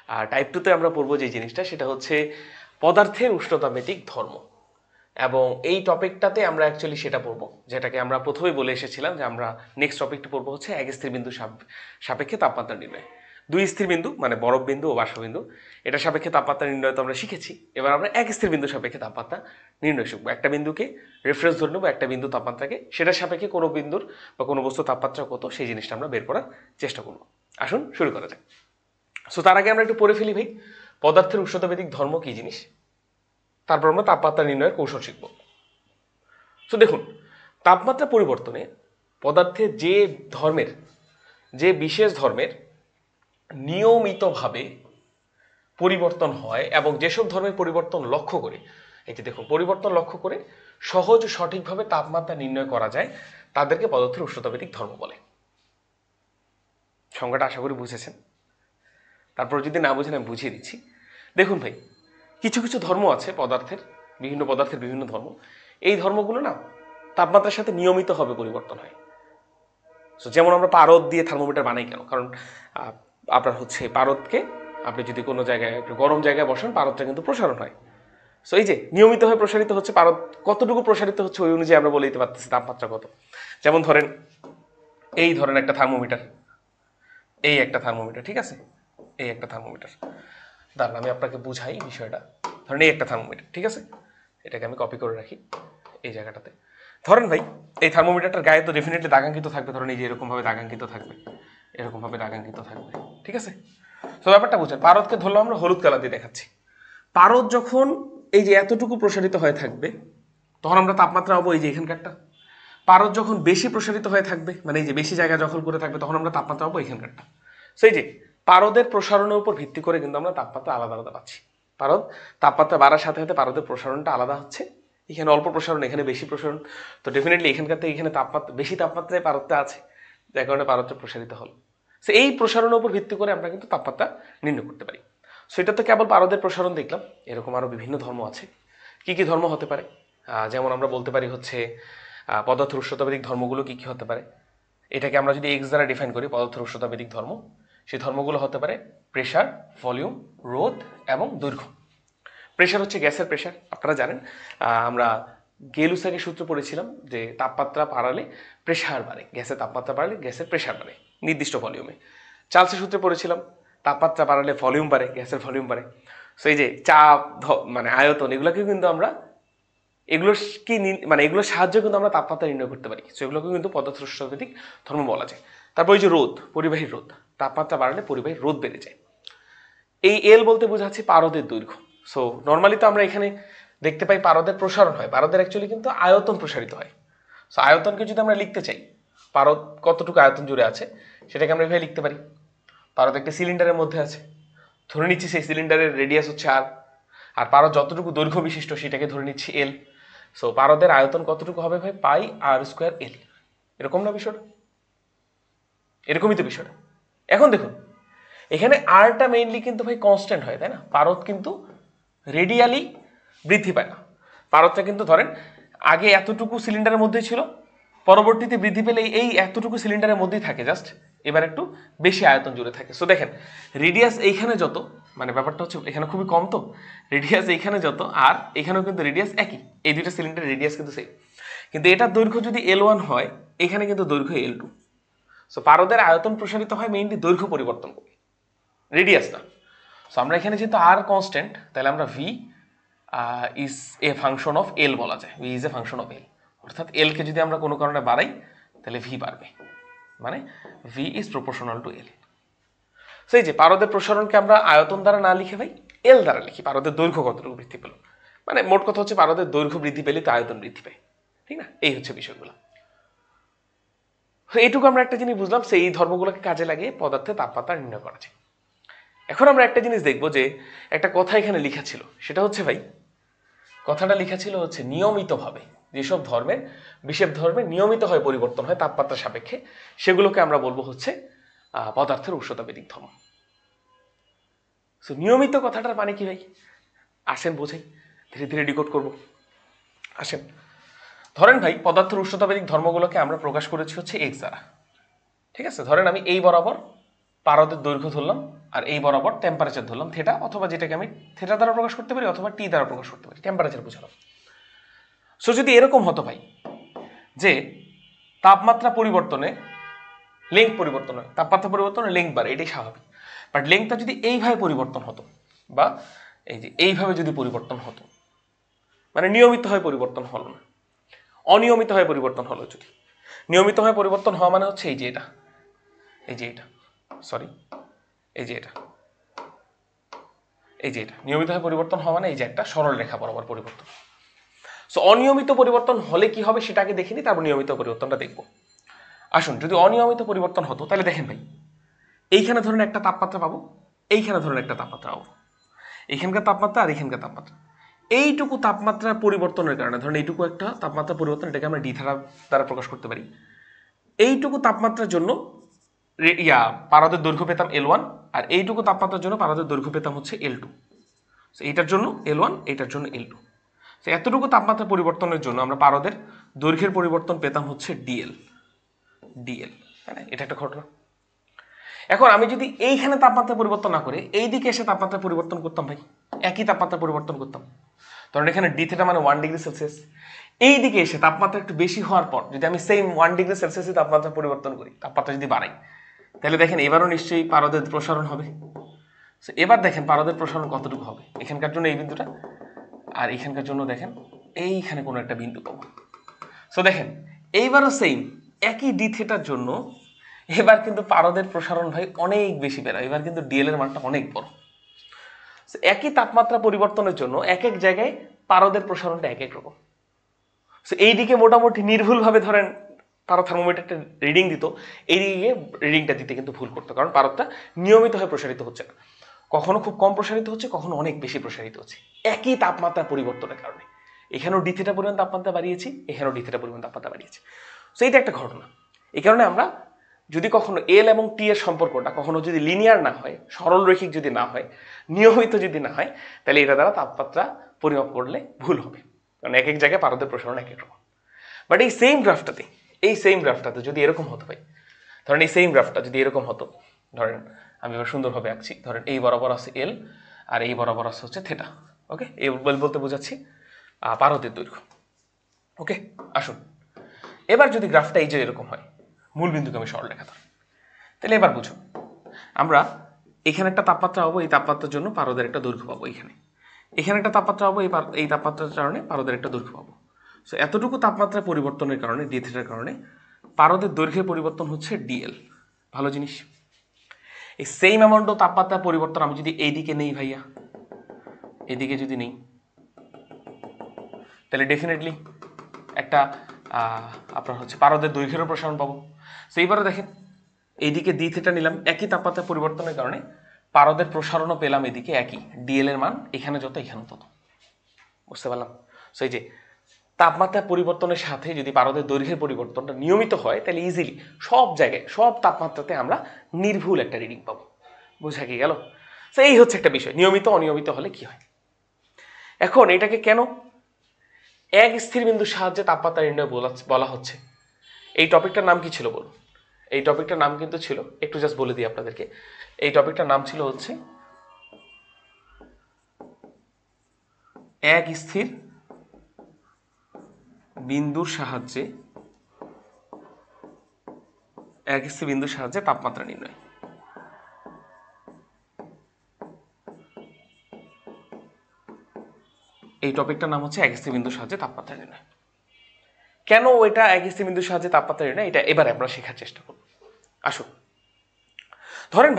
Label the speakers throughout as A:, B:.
A: আর type 2 তে আমরা পড়বো যে জিনিসটা সেটা হচ্ছে পদার্থের উষ্ণতাভিত্তিক ধর্ম। এবং এই টপিকটাতে আমরা অ্যাকচুয়ালি সেটা পড়বো যেটাকে আমরা প্রথমেই বলে এসেছিলাম যে আমরা নেক্সট টপিকটা পড়বো হচ্ছে এক স্থির বিন্দু সাপেক্ষে তাপমাত্রা নির্ণয়। দুই স্থির বিন্দু মানে বরফ বিন্দু ও বাষ্পবিন্দু এটা সাপেক্ষে তাপমাত্রা নির্ণয় তো আমরা শিখেছি। এবার আমরা এক স্থির বিন্দু সাপেক্ষে তাপমাত্রা নির্ণয় শিখবো। একটা বিন্দুকে রেফারেন্স ধরে নেবো, একটা বিন্দু তাপমাত্রাকে, সেটার সাপেক্ষে কোনো বিন্দুর বা কোনো বস্তুর তাপমাত্রা কত সেই জিনিসটা আমরা বের করার চেষ্টা করবো। আসুন শুরু করা যাক। সো তার আগে আমরা একটু পড়ে ফেলি ভাই পদার্থের উষ্ণতাভিত্তিক ধর্ম কি জিনিস, তারপর আমরা তাপমাত্রা নির্ণয়ের কৌশল শিখব। তো দেখুন, তাপমাত্রা পরিবর্তনে পদার্থের যে বিশেষ ধর্মের নিয়মিতভাবে পরিবর্তন হয় এবং যেসব ধর্মের পরিবর্তন লক্ষ্য করে, এই যে দেখুন পরিবর্তন লক্ষ্য করে সহজ ও সঠিকভাবে তাপমাত্রা নির্ণয় করা যায় তাদেরকে পদার্থের উষ্ণতাভিত্তিক ধর্ম বলে। সংজ্ঞাটা আশা করি বুঝেছেন। তারপর যদি না বুঝেন আমি বুঝিয়ে দিচ্ছি। দেখুন ভাই, কিছু কিছু ধর্ম আছে বিভিন্ন পদার্থের বিভিন্ন ধর্ম, এই ধর্মগুলো না তাপমাত্রার সাথে নিয়মিতভাবে পরিবর্তন হয়। সো যেমন আমরা পারদ দিয়ে থার্মোমিটার বানাই কেন? কারণ আপনার হচ্ছে পারদকে আপনি যদি কোনো জায়গায় একটু গরম জায়গায় বসান, পারদটা কিন্তু প্রসারণ হয়। সো এই যে নিয়মিতভাবে প্রসারিত হচ্ছে পারদ, কতটুকু প্রসারিত হচ্ছে ওই অনুযায়ী আমরা বলে দিতে পারতেছি তাপমাত্রা কত। যেমন ধরেন একটা থার্মোমিটার, ঠিক আছে, এই একটা থার্মোমিটার, দাঁড়ান আমি আপনাকে বুঝাই বিষয়টা। ধরেন এই একটা থার্মোমিটার, ঠিক আছে, এটাকে আমি কপি করে রাখি এই জায়গাটাতে। ধরেন ভাই এই থার্মোমিটারটার গায়ে তো ডেফিনেটলি দাগাঙ্কিত থাকবে, ধরেন এই যে এরকমভাবে দাগাঙ্কিত থাকবে, ঠিক আছে। তো ব্যাপারটা বুঝেন, পারদকে ধরলাম আমরা হলুদ কালার দিয়ে দেখাচ্ছি। পারদ যখন এই যে এতটুকু প্রসারিত হয়ে থাকবে তখন আমরা তাপমাত্রা পাবো এই যে এখানকারটা। পারদ যখন বেশি প্রসারিত হয়ে থাকবে, মানে এই যে বেশি জায়গা দখল করে থাকবে, তখন আমরা তাপমাত্রা পাবো এখানকারটা। সেই যে পারদের প্রসারণের উপর ভিত্তি করে কিন্তু আমরা তাপমাত্রা আলাদা আলাদা পাচ্ছি। পারদ তাপমাত্রা বাড়ার সাথে সাথে পারদের প্রসারণটা আলাদা হচ্ছে। এখানে অল্প প্রসারণ, এখানে বেশি প্রসারণ, তো ডেফিনেটলি এখানকার থেকে এখানে বেশি তাপমাত্রায় পারদটা আছে, যার কারণে পারদটা প্রসারিত হল। সো এই প্রসারণের উপর ভিত্তি করে আমরা কিন্তু তাপমাত্রা নির্ণয় করতে পারি। সো এটা তো কেবল পারদের প্রসারণ দেখলাম, এরকম আরও বিভিন্ন ধর্ম আছে। কি কি ধর্ম হতে পারে? যেমন আমরা বলতে পারি হচ্ছে পদার্থের উষ্ণতাভিত্তিক ধর্মগুলো কি কি হতে পারে। এটাকে আমরা যদি এক্স দ্বারা ডিফাইন করি পদার্থের উষ্ণতাভিত্তিক ধর্ম, সেই ধর্মগুলো হতে পারে প্রেশার, ভলিউম, রোধ এবং দৈর্ঘ্য। প্রেশার হচ্ছে গ্যাসের প্রেশার, আপনারা জানেন। আমরা গেলুসাকের সূত্র পড়েছিলাম যে তাপমাত্রা বাড়ালে প্রেশার বাড়ে, গ্যাসের তাপমাত্রা বাড়লে গ্যাসের প্রেশার বাড়ে নির্দিষ্ট ভলিউমে। চার্লসের সূত্রে পড়েছিলাম তাপমাত্রা বাড়ালে ভলিউম বাড়ে, গ্যাসের ভলিউম বাড়ে। সো এই যে চাপ, মানে আয়তন, এগুলোকেও কিন্তু আমরা এগুলোর সাহায্যে কিন্তু আমরা তাপমাত্রা নির্ণয় করতে পারি। সো এগুলোকে কিন্তু পদার্থ উষ্ণতাভিত্তিক ধর্ম বলা যায়। তারপর এই যে রোধ, পরিবাহী রোধ, তাপমাত্রা বাড়ালে পরিবাহী রোধ বেড়ে যায়। এই এল বলতে বোঝাচ্ছে পারদের দৈর্ঘ্য। সো নর্মালি তো আমরা এখানে দেখতে পাই পারদের প্রসারণ হয়, পারদের অ্যাকচুয়ালি কিন্তু আয়তন প্রসারিত হয়। সো আয়তনকে যদি আমরা লিখতে চাই, পারদ কতটুকু আয়তন জুড়ে আছে সেটাকে আমরা এভাবে লিখতে পারি। পারদ একটা সিলিন্ডারের মধ্যে আছে, ধরে নিচ্ছি সেই সিলিন্ডারের রেডিয়াস হচ্ছে আর পারদ যতটুকু দৈর্ঘ্য বিশিষ্ট সেটাকে ধরে নিচ্ছি এল। সো পারদের আয়তন কতটুকু হবে ভাই? পাই আর স্কোয়ার এল। এরকম না বিষয়টা? এরকমই তো বিষয়টা। এখন দেখুন এখানে আরটা মেইনলি কিন্তু ভাই কনস্ট্যান্ট হয়, তাই না? পারদ কিন্তু রেডিয়ালি বৃদ্ধি পায় না। পারদটা কিন্তু ধরেন আগে এতটুকু সিলিন্ডারের মধ্যেই ছিল, পরবর্তীতে বৃদ্ধি পেলে এই এতটুকু সিলিন্ডারের মধ্যেই থাকে জাস্ট, এবার একটু বেশি আয়তন জুড়ে থাকে। সো দেখেন রেডিয়াস এইখানে যত, মানে ব্যাপারটা হচ্ছে এখানে খুবই কম, তো রেডিয়াস এইখানে যত আর এখানেও কিন্তু রেডিয়াস একই, এই দুইটা সিলিন্ডারের রেডিয়াস কিন্তু সেম, কিন্তু এটার দৈর্ঘ্য যদি L1 হয় এখানে কিন্তু দৈর্ঘ্য L2। সো পারদের আয়তন প্রসারিত হয় মেইনলি দৈর্ঘ্য পরিবর্তন করে, রেডিয়াস না। সো আমরা এখানে যেহেতু আর কনস্ট্যান্ট, তাহলে আমরা V is a function of L বলা যায়। V is a function of L, অর্থাৎ এলকে যদি আমরা কোনো কারণে বাড়াই তাহলে ভি বাড়বে, মানে ভি ইজ প্রপোর্শনাল টু এল। সেই যে পারদের প্রসারণকে আমরা আয়তন দ্বারা না লিখে ভাই এল দ্বারা লিখি, পারদের দৈর্ঘ্য কতটুকু বৃদ্ধি পেল, মানে মোট কথা হচ্ছে পারদের দৈর্ঘ্য বৃদ্ধি পেলে তো আয়তন বৃদ্ধি পায়, ঠিক না? এই হচ্ছে বিষয়গুলো। এইটুকু আমরা একটা জিনিস বুঝলাম, সেই ধর্মগুলোকে কাজে লাগিয়ে পদার্থে তাপমাত্রা নির্ণয় করা যায়। এখন আমরা একটা জিনিস দেখবো যে একটা কথা এখানে লেখা ছিল, সেটা হচ্ছে ভাই কথাটা লেখা ছিল হচ্ছে নিয়মিতভাবে যেসব বিশেষ ধর্মের নিয়মিত হয় পরিবর্তন হয় তাপমাত্রা সাপেক্ষে, সেগুলোকে আমরা বলবো হচ্ছে পদার্থের উষ্ণতাভিত্তিক ধর্ম। সো নিয়মিত কথাটার মানে কি ভাই? আসেন বোঝাই, ধীরে ধীরে ডিকোড করব। আসেন, ধরেন ভাই পদার্থের উষ্ণতাভিত্তিক ধর্মগুলোকে আমরা প্রকাশ করেছি হচ্ছে এক্স দ্বারা, ঠিক আছে? ধরেন আমি এই বরাবর পারদের দৈর্ঘ্য ধরলাম আর এই বরাবর টেম্পারেচার ধরলাম থিটা, অথবা যেটাকে আমি থিটা দ্বারা প্রকাশ করতে পারি অথবা টি দ্বারা প্রকাশ করতে পারি, টেম্পারেচার বুঝালাম। সো যদি এরকম হতো ভাই যে তাপমাত্রা পরিবর্তনে লেংথ পরিবর্তন হয়, তাপমাত্রা পরিবর্তনে লেংথ বাড়ে, এটাই স্বাভাবিক। বাট লেংথটা যদি এইভাবে পরিবর্তন হতো বা এই যে এইভাবে যদি পরিবর্তন হতো, মানে নিয়মিতভাবে পরিবর্তন হলো না, অনিয়মিতভাবে পরিবর্তন হলো। যদি নিয়মিতভাবে পরিবর্তন হওয়া মানে হচ্ছে এই যে এটা, এই যে এটা, সরি এই যে এটা, এই যে এটা নিয়মিতভাবে পরিবর্তন হওয়া মানে এই যে একটা সরল রেখা বরাবর পরিবর্তন। সো অনিয়মিত পরিবর্তন হলে কি হবে সেটাকে দেখিনি, তারপর নিয়মিত পরিবর্তনটা দেখবো। আসুন, যদি অনিয়মিত পরিবর্তন হতো তাহলে দেখেন ভাই, এইখানে ধরুন একটা তাপমাত্রা পাবো, এইখানে ধরুন একটা তাপমাত্রা পাবো, এইখানকার তাপমাত্রা আর এইখানকার তাপমাত্রা, এইটুকু তাপমাত্রা পরিবর্তনের কারণে ধরুন এইটুকু একটা তাপমাত্রা পরিবর্তন, এটাকে আমরা ডি দ্বারা প্রকাশ করতে পারি। এইটুকু তাপমাত্রার জন্য পারদের দৈর্ঘ্য পেতাম L1, আর এইটুকু তাপমাত্রার জন্য পারদের দৈর্ঘ্য পেতাম হচ্ছে L2। এইটার জন্য L1, এইটার জন্য L2। এতটুকু তাপমাত্রা পরিবর্তনের জন্য আমরা পারদের দৈর্ঘ্যের পরিবর্তন পেতাম হচ্ছে DL। হ্যাঁ, এটা একটা ঘটনা। এখন আমি যদি এইখানে তাপমাত্রা পরিবর্তন না করে এই দিকে এসে তাপমাত্রা পরিবর্তন করতাম ভাই, একই তাপমাত্রা পরিবর্তন করতাম, ধরেন এখানে ডি থিটা মানে 1 ডিগ্রি সেলসিয়াস, এই দিকে এসে তাপমাত্রা একটু বেশি হওয়ার পর যদি আমি সেম 1 ডিগ্রি সেলসিয়াসে তাপমাত্রা পরিবর্তন করি, তাপমাত্রা যদি বাড়াই, তাহলে দেখেন এবারও নিশ্চয়ই পারদের প্রসারণ হবে। এবার দেখেন পারদের প্রসারণ কতটুকু হবে, এখানকার জন্য এই বিন্দুটা, আর এখানকার জন্য দেখেন এইখানে কোনো একটা বিন্দু পাবো। সো দেখেন এইবারও সেম একই ডি থিটার জন্য এবার কিন্তু পারদের প্রসারণ ভাই অনেক বেশি বেড়ায়, এবার কিন্তু ডিএল এর মানটা অনেক বড়। একই তাপমাত্রা পরিবর্তনের জন্য এক এক জায়গায় পারদের প্রসারণটা এক এক রকম। এইদিকে মোটামুটি নির্ভুলভাবে ধরেন পারদ থার্মোমিটারটা রিডিং দিত, এইদিকে রিডিংটা দিতে কিন্তু ভুল করতো, কারণ পারদটা নিয়মিতভাবে প্রসারিত হচ্ছে না, কখনো খুব কম প্রসারিত হচ্ছে, কখনো অনেক বেশি প্রসারিত হচ্ছে একই তাপমাত্রা পরিবর্তনের কারণে। এখানেও ডি থিটা পরিমাণ তাপমাত্রা বাড়িয়েছি, এখানেও ডি থিটা পরিমাণ তাপমাত্রা বাড়িয়েছি। সো এইটা একটা ঘটনা। এই কারণে আমরা যদি কখনো এল এবং টি এর সম্পর্কটা কখনো যদি লিনিয়ার না হয়, সরল রৈখিক যদি না হয়, নিয়মিত যদি না হয়, তাহলে এটা দ্বারা তাপমাত্রা পরিমাপ করলে ভুল হবে, কারণ এক এক জায়গায় পারদের প্রসারণ এক এক রকম। বাট এই সেম গ্রাফটাতে যদি এরকম হতো ভাই, ধরেন এই সেম গ্রাফটা যদি এরকম হতো, ধরেন আমি এবার সুন্দরভাবে আঁকছি, ধরেন এই বরাবর আছে এল আর এই বরাবর আছে হচ্ছে থিটা। ওকে, এই বলতে বোঝাচ্ছি পারদের দৈর্ঘ্য। ওকে, আসুন এবার যদি গ্রাফটা এই যে এরকম হয়, মূল বিন্দুকে আমি সরল রেখা ধরি, তাহলে এবার বুঝো আমরা এখানে একটা তাপমাত্রা পাবো, এই তাপমাত্রার জন্য পারদের একটা দৈর্ঘ্য পাবো, এখানে একটা তাপমাত্রা পাবো, এই তাপমাত্রার কারণে পারদের একটা দৈর্ঘ্য পাবো। সো এতটুকু তাপমাত্রা পরিবর্তনের কারণে ডি থিটার কারণে পারদের দৈর্ঘ্যের পরিবর্তন হচ্ছে ডিএল। ভালো জিনিস। এই সেম অ্যামাউন্ট অফ তাপমাত্রা পরিবর্তন আমি যদি এইদিকে নেই ভাইয়া, এইদিকে যদি নেই, তাহলে ডেফিনেটলি একটা আপনার হচ্ছে পারদের দৈর্ঘ্যের প্রসারণ পাবো। সো এইবারে দেখেন এইদিকে ডি থিটা নিলাম, একই তাপমাত্রা পরিবর্তনের কারণে পারদের প্রসারণও পেলাম এদিকে একই, ডিএল এর মান এখানে যত এখানে তত। বুঝতে পারলাম? সো এই যে তাপমাত্রা পরিবর্তনের সাথে যদি পারদের দৈর্ঘ্যের পরিবর্তনটা নিয়মিত হয়, তাহলে ইজিলি সব জায়গায় সব তাপমাত্রাতে আমরা নির্ভুল একটা রিডিং পাবো। বোঝা কি গেল? সো এই হচ্ছে একটা বিষয়, নিয়মিত অনিয়মিত হলে কি হয়। এখন এটাকে কেন এক স্থির বিন্দুর সাহায্যে তাপমাত্রা নির্ণয় বলা হচ্ছে, এই টপিকটার নাম কি ছিল বলুন? এই টপিকটার নাম কিন্তু ছিল, একটু জাস্ট বলে দিই আপনাদেরকে, এই টপিকটার নাম ছিল হচ্ছে এক স্থির বিন্দুর সাহায্যে তাপমাত্রা নির্ণয়। এই টপিকটার নাম হচ্ছে এক স্থির বিন্দুর সাহায্যে তাপমাত্রা নির্ণয়। কেন এটা এক স্থির বিন্দুর সাহায্যে তাপমাত্রা নির্ণয়, এটা এবার আমরা শেখার চেষ্টা করব। আসুন, ধরেন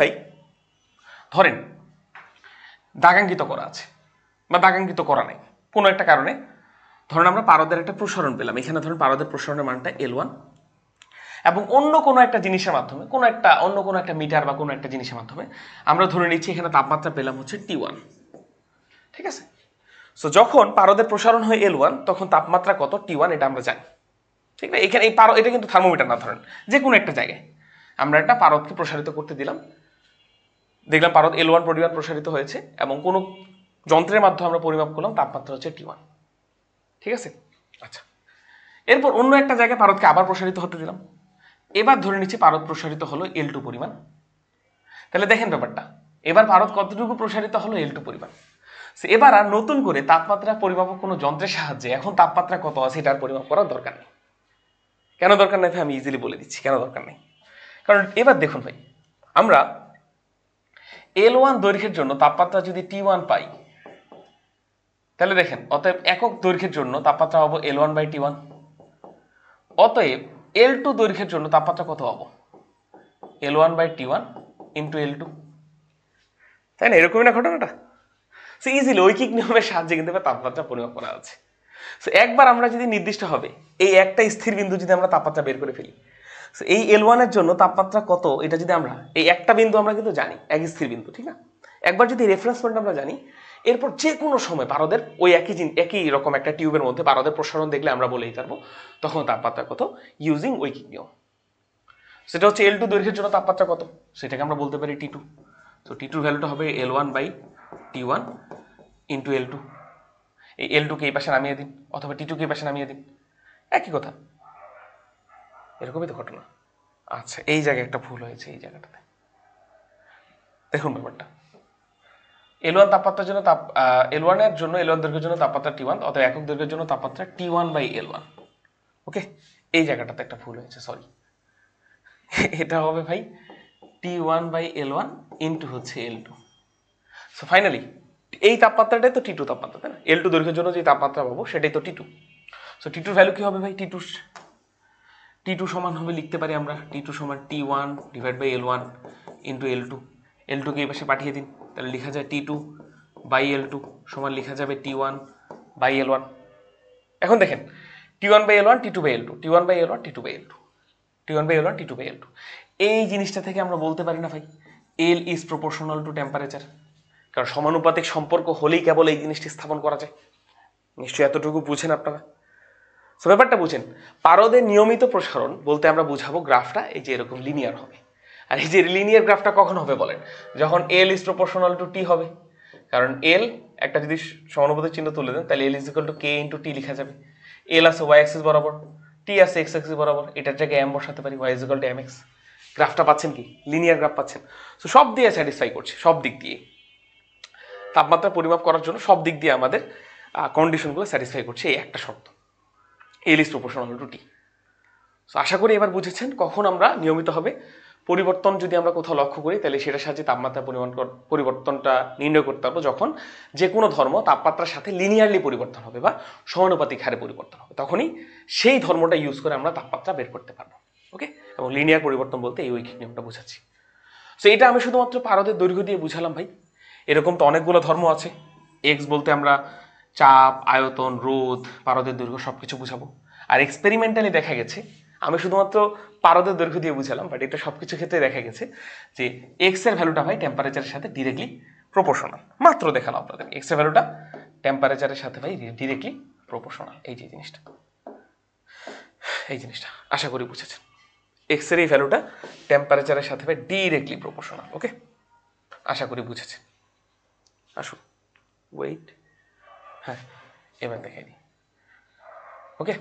A: দাগাঙ্কিত করা আছে বা দাগাঙ্কিত করা নাই কোনো একটা কারণে, ধরেন আমরা পারদের একটা প্রসারণ পেলাম, এখানে ধরেন পারদের প্রসারণের মানটা L1, এবং অন্য কোনো একটা জিনিসের মাধ্যমে অন্য কোনো একটা মিটার বা কোনো একটা জিনিসের মাধ্যমে আমরা ধরে নিচ্ছি এখানে তাপমাত্রা পেলাম হচ্ছে T1। ঠিক আছে? সো যখন পারদের প্রসারণ হয় L1, তখন তাপমাত্রা কত T1 এটা আমরা জানি। ঠিক না? এখানে এটা কিন্তু থার্মোমিটার না, ধরেন যে কোনো একটা জায়গায় আমরা একটা পারদকে প্রসারিত করতে দিলাম, দেখলাম পারদ L1 পরিমাণ প্রসারিত হয়েছে, এবং কোনো যন্ত্রের মাধ্যমে আমরা পরিমাপ করলাম তাপমাত্রা হচ্ছে T1। ঠিক আছে? আচ্ছা, এরপর অন্য একটা জায়গায় পারদকে আবার প্রসারিত হতে দিলাম, এবার ধরে নিচ্ছি পারদ প্রসারিত হলো L2 পরিমাণ। তাহলে দেখেন ব্যাপারটা, এবার পারদ কতটুকু প্রসারিত হলো L2 পরিমাণ। এবার আর নতুন করে তাপমাত্রা পরিমাপক কোনো যন্ত্রের সাহায্যে এখন তাপমাত্রা কত আছে এটার পরিমাপ করার দরকার নেই। কেন দরকার নেই ভাই, আমি ইজিলি বলে দিচ্ছি কেন দরকার নেই। কারণ এবার দেখুন ভাই, আমরা L1 দৈর্ঘ্যের জন্য তাপমাত্রা যদি T1 পাই, তাহলে দেখেন অতএব একক দৈর্ঘ্যের জন্য তাপমাত্রা পাবো L1/T1। অতএব L2 দৈর্ঘ্যের জন্য তাপমাত্রা কত পাবো, L1/T1 ইন্টু L2, তাই না? এরকমই না ঘটনাটা? সো ইজিলি ঐকিক নিয়মের সাহায্যে কিন্তু তাপমাত্রা পরিমাপ করা আছে। সো একবার আমরা যদি নির্দিষ্ট হবে এই একটা স্থির বিন্দু যদি আমরা তাপমাত্রা বের করে ফেলি, সো এই L1 এর জন্য তাপমাত্রা কত এটা যদি আমরা এই একটা বিন্দু আমরা কিন্তু জানি, এক স্থির বিন্দু, ঠিক না? একবার যদি রেফারেন্স পয়েন্ট আমরা জানি, এরপর যে কোনো সময় পারদের ওই একই রকম একটা টিউবের মধ্যে পারদের প্রসারণ দেখলে আমরা বলেই পারবো তখন তাপমাত্রা কত ইউজিং ঐকিক নিয়ম। সেটা হচ্ছে L2 দৈর্ঘ্যের জন্য তাপমাত্রা কত সেটাকে আমরা বলতে পারি T2। তো T2 ভ্যালুটা হবে L1/T1 ইন্টু L2। এই L2 কে এই পাশে নামিয়ে দিন অথবা T2 কে এই পাশে নামিয়ে দিন, একই কথা। এরকমই তো ঘটনা। আচ্ছা, এই জায়গায় একটা ভুল হয়েছে, এই জায়গাটাতে দেখুন ব্যাপারটা। L1 তাপমাত্রার জন্য L1 এর জন্য L1 দৈর্ঘ্যের জন্য তাপমাত্রা T1, অথবা একক দৈর্ঘ্যের জন্য তাপমাত্রা T1/L1। ওকে, এই জায়গাটাতে একটা ভুল হয়েছে, সরি। এটা হবে ভাই T1/L1 ইন্টু হচ্ছে L2। সো ফাইনালি এই তাপমাত্রাটাই তো T2 তাপমাত্রা, তাই না? L2 দৈর্ঘ্যের জন্য যে তাপমাত্রা পাবো সেটাই তো T2। সো T2 ভ্যালু কি হবে ভাই? T2 সমান হবে, লিখতে পারি আমরা T2 সমান T1/L1 ইন্টু L2। L2 কে এই পাশে পাঠিয়ে দিন, তাহলে লেখা যায় T2/L2 সমান লেখা যাবে T1/L1। এখন দেখেন T1/L1 T2/L2 T1/L1 T2/L2 T1/L1 T2/L2, এই জিনিসটা থেকে আমরা বলতে পারি না ভাই L is proportional two temperature? কারণ সমানুপাতিক সম্পর্ক হলেই কেবল এই জিনিসটি স্থাপন করা যায়। নিশ্চয়ই এতটুকু বুঝেন আপনারা। সো ব্যাপারটা বুঝেন, পারদের নিয়মিত প্রসারণ বলতে আমরা বুঝাবো গ্রাফটা এই যে এরকম লিনিয়ার হবে। আর এই যে লিনিয়ার গ্রাফটা কখন হবে বলেন? যখন L is proportional to T হবে। কারণ L একটা যদি সমানুপাতিক চিহ্ন তুলে দেন তাহলে L is equal two K into T লেখা যাবে। L আছে y অ্যাক্সিস বরাবর, T আছে x অ্যাক্সিস বরাবর, এটার জায়গায় m বসাতে পারি, y is equal two mx। গ্রাফটা পাচ্ছেন কি? লিনিয়ার গ্রাফ পাচ্ছেন। সো সব দিয়ে স্যাটিসফাই করছে, সব দিক দিয়ে তাপমাত্রা পরিমাপ করার জন্য সব দিক দিয়ে আমাদের কন্ডিশনগুলো স্যাটিসফাই করছে এই একটা শর্ত, L is proportional to T। So আশা করি এবার বুঝেছেন কখন আমরা নিয়মিত হবে পরিবর্তন যদি আমরা কোথাও লক্ষ্য করি তাহলে সেটার সাহায্যে তাপমাত্রা পরিবর্তনটা নির্ণয় করতে পারবো, যখন যে কোনো ধর্ম তাপমাত্রার সাথে লিনিয়ারলি পরিবর্তন হবে বা সমানুপাতিক হারে পরিবর্তন হবে, তখনই সেই ধর্মটা ইউজ করে আমরা তাপমাত্রা বের করতে পারবো। ওকে, এবং লিনিয়ার পরিবর্তন বলতে এই ঐকিক নিয়মটা বোঝাচ্ছি। সো এটা আমি শুধুমাত্র পারদের দৈর্ঘ্য দিয়ে বুঝালাম ভাই। এরকম তো অনেকগুলো ধর্ম আছে। এক্স বলতে আমরা চাপ, আয়তন, রোধ, পারদের দৈর্ঘ্য সবকিছু বুঝাবো। আর এক্সপেরিমেন্টালি দেখা গেছে, আমি শুধুমাত্র পারদের দৈর্ঘ্য দিয়ে বুঝালাম, বাট এটা সবকিছু ক্ষেত্রে দেখা গেছে যে এক্স এর ভ্যালুটা ভাই টেম্পারেচারের সাথে ডিরেক্টলি প্রপোর্শনাল। মাত্র দেখালাম আপনাদের এক্স এর ভ্যালুটা টেম্পারেচারের সাথে ভাই ডিরেক্টলি প্রপোর্শনাল। এই যে জিনিসটা আশা করি বুঝেছেন। এক্স এর এই ভ্যালুটা টেম্পারেচারের সাথে ভাই ডিরেক্টলি প্রপোর্শনাল। ওকে, আশা করি বুঝেছেন। আসুন, ওয়েট, হ্যাঁ এবার দেখাই দিই। ওকে,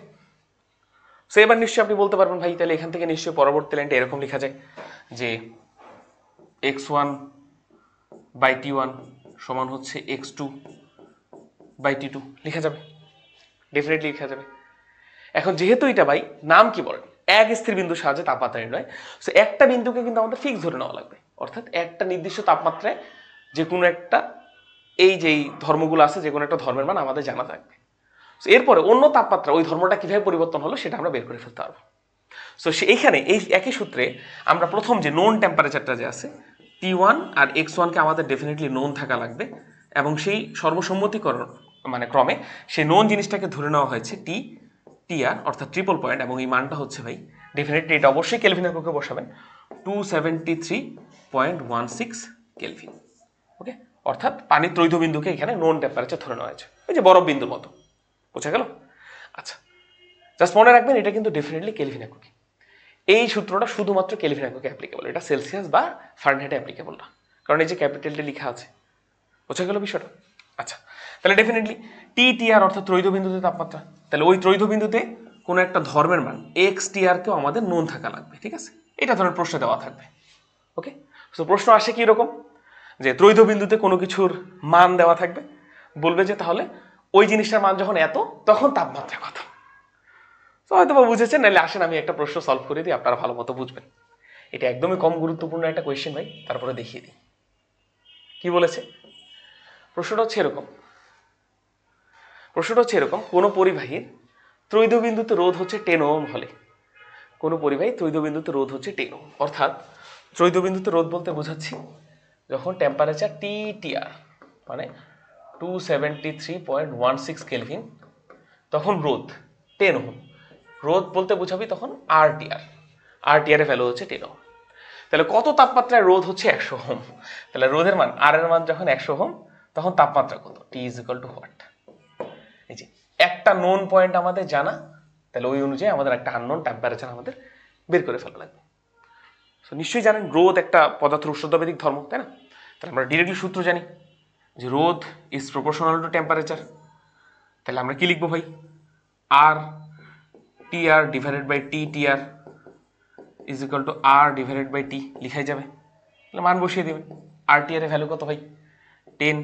A: সো এবার নিশ্চয়ই আপনি বলতে পারবেন ভাই তাহলে এখান থেকে নিশ্চয়ই পরবর্তী লাইনটা এরকম লেখা যায় যে x1/T1 সমান হচ্ছে x2/T2 লেখা যাবে, ডেফিনেটলি লেখা যাবে। এখন যেহেতু এটা ভাই নাম কি বলেন, এক স্থির বিন্দুর সাহায্যে তাপমাত্রা নির্ণয়, সো একটা বিন্দুকে কিন্তু আমাদের ফিক্স ধরে নেওয়া লাগবে, অর্থাৎ একটা নির্দিষ্ট তাপমাত্রায় যে কোনো একটা এই যেই ধর্মগুলো আছে যে কোনো একটা ধর্মের মান আমাদের জানা থাকবে। এরপরে অন্য তাপমাত্রা ওই ধর্মটা কিভাবে পরিবর্তন হলো সেটা আমরা বের করে ফেলতে পারবো। সো এইখানে এই একই সূত্রে আমরা প্রথম যে নোন টেম্পারেচারটা যে আছে T1 আর x1কে আমাদের ডেফিনেটলি নোন থাকা লাগবে, এবং সেই সর্বসম্মতিকরণ মানে ক্রমে সেই নোন জিনিসটাকে ধরে নেওয়া হয়েছে TR অর্থাৎ ট্রিপল পয়েন্ট, এবং এই মানটা হচ্ছে ভাই ডেফিনেটলি এটা অবশ্যই কেলভিন এককে বসাবেন 273.16 কেলভিন। ওকে, অর্থাৎ পানির ত্রৈধ বিন্দুকে এখানে নোন টেম্পারেচার ধরে নেওয়া হয়েছে, ওই যে বরফ বিন্দুর মতো। বোঝা গেল? আচ্ছা, জাস্ট মনে রাখবেন এটা কিন্তু ডেফিনেটলি কেলভিন এককে। এই সূত্রটা শুধুমাত্র কেলভিন এককে অ্যাপ্লিকেবল, এটা সেলসিয়াস বা ফারেনহাইটে অ্যাপ্লিকেবল না, কারণ এই যে ক্যাপিটালটা লেখা আছে। বোঝা গেল বিষয়টা? আচ্ছা, তাহলে ডেফিনেটলি TR অর্থাৎ ত্রৈধ বিন্দুতে তাপমাত্রা, তাহলে ওই ত্রৈধ বিন্দুতে কোনো একটা ধর্মের মান XTR কেও আমাদের নোন থাকা লাগবে, ঠিক আছে? এটা ধরনের প্রশ্ন দেওয়া থাকবে। ওকে, সো প্রশ্ন আসে কি রকম যে ত্রৈধ বিন্দুতে কোনো কিছুর মান দেওয়া থাকবে, বলবে যে তাহলে ওই জিনিসটার মান যখন এত তখন তাপমাত্রা কত। তো হয়তো বা বুঝেছেন, নাহলে আসেন আমি একটা প্রশ্ন সলভ করে দিই, আপনারা ভালো মতো বুঝবেন। এটা একদমই কম গুরুত্বপূর্ণ একটা কোয়েশ্চেন ভাই, তারপরে দেখিয়ে দিই কি বলেছে। প্রশ্নটা হচ্ছে এরকম, কোনো পরিবাহীর ত্রৈধ বিন্দুতে রোধ হচ্ছে 10 ওহম হলে, কোনো পরিবাহী ত্রৈধ বিন্দুতে রোধ হচ্ছে 10 ওহম, অর্থাৎ ত্রৈধ বিন্দুতে রোধ বলতে বোঝাচ্ছি যখন টেম্পারেচার TTR মানে 273.16 কেলভিন, তখন রোধ 10 ওহম। রোধ বলতে বোঝাবি তখন RTR, RTR এর ভ্যালু হচ্ছে 10 ওহম। তাহলে কত তাপমাত্রায় রোধ হচ্ছে 100 ওহম, তাহলে রোধের মান আর এর মান যখন 100 ওহম তখন তাপমাত্রা কত, T is equal two what. এই যে একটা নোন পয়েন্ট আমাদের জানা, তাহলে ওই অনুযায়ী আমাদের একটা আননোন টেম্পারেচার আমাদের বের করে ফেলা লাগবে। তো নিশ্চয়ই জানেন রোধ একটা পদার্থের উষ্ণতাবেদিক ধর্ম, তাই না? তাহলে আমরা ডিরেক্টলি সূত্র জানি যে রোধ ইজ প্রপোর্শনাল টু টেম্পারেচার। তাহলে আমরা কি লিখবো ভাই, আর TR divided by TTR is equal to R divided by T লিখাই যাবে। তাহলে মান বসিয়ে দেবেন। RTR এর ভ্যালু কত ভাই, 10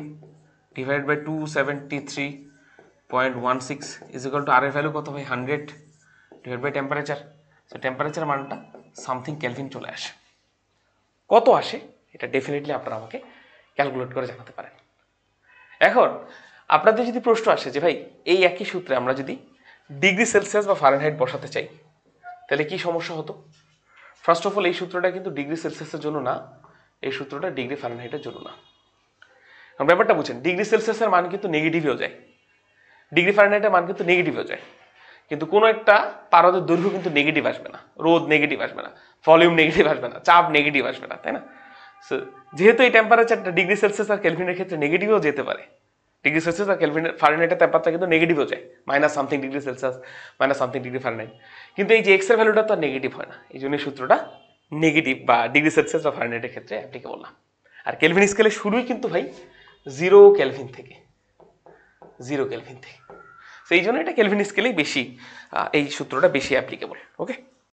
A: divided by 273.16 is equal to আর এর ভ্যালু কত ভাই, 100 divide by temperature. So temperature মানটা সামথিং কেলভিন চলে আসে। কত আসে এটা ডেফিনেটলি আপনারা আমাকে ক্যালকুলেট করে জানাতে পারেন। এখন আপনাদের যদি প্রশ্ন আসে যে ভাই এই একই সূত্রে আমরা যদি ডিগ্রি সেলসিয়াস বা ফারেনহাইট বসাতে চাই তাহলে কি সমস্যা হতো। ফার্স্ট অফ অল এই সূত্রটা কিন্তু ডিগ্রি সেলসিয়াসের জন্য না, এই সূত্রটা ডিগ্রি ফারেনহাইটের জন্য না। ব্যাপারটা বুঝছেন, ডিগ্রি সেলসিয়াসের মান কিন্তু নেগেটিভেও যায়, ডিগ্রি ফারেনহাইটের মান কিন্তু নেগেটিভেও যায়, কিন্তু কোনো একটা পারদের দৈর্ঘ্য কিন্তু নেগেটিভ আসবে না, রোধ নেগেটিভ আসবে না, ভলিউম নেগেটিভ আসবে না, চাপ নেগেটিভ আসবে না, তাই না? সো যেহেতু এই টেম্পারেচারটা ডিগ্রি সেলসিয়াস আর কেলভিনের ক্ষেত্রে নেগেটিভও যেতে পারে, ডিগ্রি সেলসিয়াস আর কেলভিন ফারেনহাইটের তাপমাত্রা কিন্তু নেগেটিভও যায়, minus something degree Celsius minus something degree Fahrenheit, কিন্তু এই যে এক্স এর ভ্যালুটা তো নেগেটিভ হয় না, এই জন্য সূত্রটা নেগেটিভ বা ডিগ্রি সেলসিয়াস বা ফারেনহাইটের ক্ষেত্রে অ্যাপ্লিকেবল না। আর কেলভিন স্কেলের শুরুই কিন্তু ভাই 0 কেলভিন থেকে, 0 কেলভিন থেকে। সেই জন্য এটা কেলভিন স্কেলেই বেশি, এই সূত্রটা বেশি অ্যাপ্লিকেবল। ওকে।